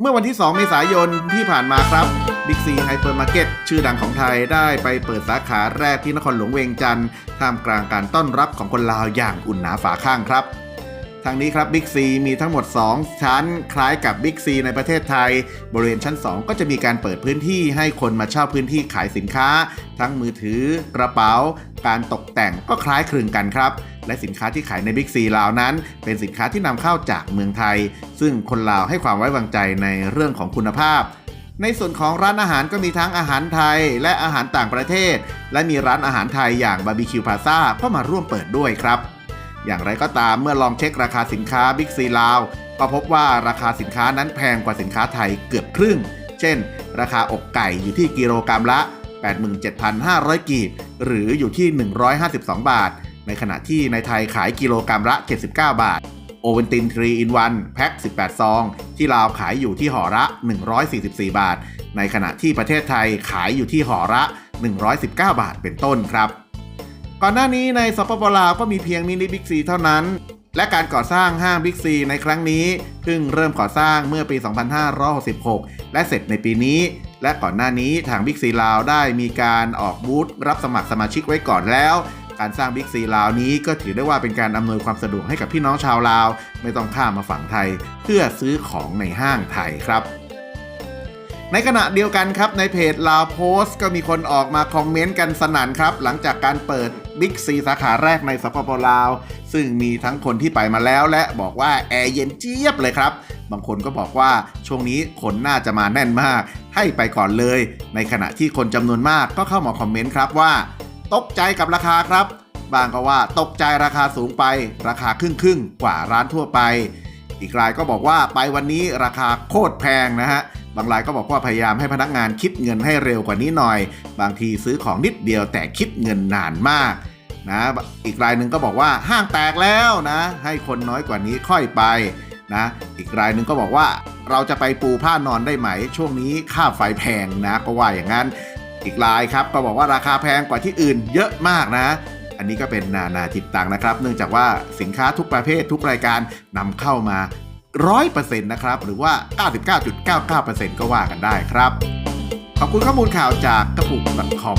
เมื่อวันที่ 2 เมษายนที่ผ่านมาครับ บิ๊กซีไฮเปอร์มาร์เก็ตชื่อดังของไทยได้ไปเปิดสาขาแรกที่นครหลวงเวียงจันทร์ท่ามกลางการต้อนรับของคนลาวอย่างอุ่นหนาฝาข้างครับทางนี้ครับบิ๊กซีมีทั้งหมด2ชั้นคล้ายกับบิ๊กซีในประเทศไทยบริเวณชั้น2ก็จะมีการเปิดพื้นที่ให้คนมาเช่าพื้นที่ขายสินค้าทั้งมือถือกระเป๋าการตกแต่งก็คล้ายคลึงกันครับและสินค้าที่ขายในบิ๊กซีลาวนั้นเป็นสินค้าที่นำเข้าจากเมืองไทยซึ่งคนลาวให้ความไว้วางใจในเรื่องของคุณภาพในส่วนของร้านอาหารก็มีทั้งอาหารไทยและอาหารต่างประเทศและมีร้านอาหารไทยอย่างบาร์บีคิวพลาซ่าก็มาร่วมเปิดด้วยครับอย่างไรก็ตามเมื่อลองเช็คราคาสินค้าบิ๊กซีลาวก็พบว่าราคาสินค้านั้นแพงกว่าสินค้าไทยเกือบครึ่งเช่นราคาอกไก่อยู่ที่กิโลกรัมละ 87,500 กีบหรืออยู่ที่152 บาทในขณะที่ในไทยขายกิโลกรัมละ79 บาทโอวัลติน 3 in 1 แพ็ค 18 ซองที่ลาวขายอยู่ที่ห่อละ144 บาทในขณะที่ประเทศไทยขายอยู่ที่ห่อละ119 บาทเป็นต้นครับก่อนหน้านี้ในสปป.ลาวก็มีเพียงมินิบิ๊กซีเท่านั้นและการก่อสร้างห้างบิ๊กซีในครั้งนี้เพิ่งเริ่มก่อสร้างเมื่อปี 2566 และเสร็จในปีนี้และก่อนหน้านี้ทางบิ๊กซีลาวได้มีการออกบูธรับสมัครสมาชิกไว้ก่อนแล้วการสร้างบิ๊กซีลาวนี้ก็ถือได้ว่าเป็นการอำนวยความสะดวกให้กับพี่น้องชาวลาวไม่ต้องข้ามมาฝั่งไทยเพื่อซื้อของในห้างไทยครับในขณะเดียวกันครับในเพจลาวโพสต์ก็มีคนออกมาคอมเมนต์กันสนั่นครับหลังจากการเปิดบิ๊กซีสาขาแรกในสปป.ลาวซึ่งมีทั้งคนที่ไปมาแล้วและบอกว่าแอร์เย็นเจี๊ยบเลยครับบางคนก็บอกว่าช่วงนี้คนน่าจะมาแน่นมากให้ไปก่อนเลยในขณะที่คนจำนวนมากก็เข้ามาคอมเมนต์ครับว่าตกใจกับราคาครับบางก็ว่าตกใจราคาสูงไปราคาครึ่งกว่าร้านทั่วไปอีกรายก็บอกว่าไปวันนี้ราคาโคตรแพงนะฮะบางรายก็บอกว่าพยายามให้พนักงานคิดเงินให้เร็วกว่านี้หน่อยบางทีซื้อของนิดเดียวแต่คิดเงินนานมากนะอีกรายหนึ่งก็บอกว่าห้างแตกแล้วนะให้คนน้อยกว่านี้ค่อยไปนะอีกรายหนึ่งก็บอกว่าเราจะไปปูผ้านอนได้ไหมช่วงนี้ค่าไฟแพงนะก็ว่าอย่างนั้นอีกรายครับก็บอกว่าราคาแพงกว่าที่อื่นเยอะมากนะอันนี้ก็เป็นนาจิตตังนะครับเนื่องจากว่าสินค้าทุกประเภททุกรายการนำเข้ามา 100% นะครับหรือว่า 99.99% ก็ว่ากันได้ครับขอบคุณข้อมูลข่าวจากกระปุก .com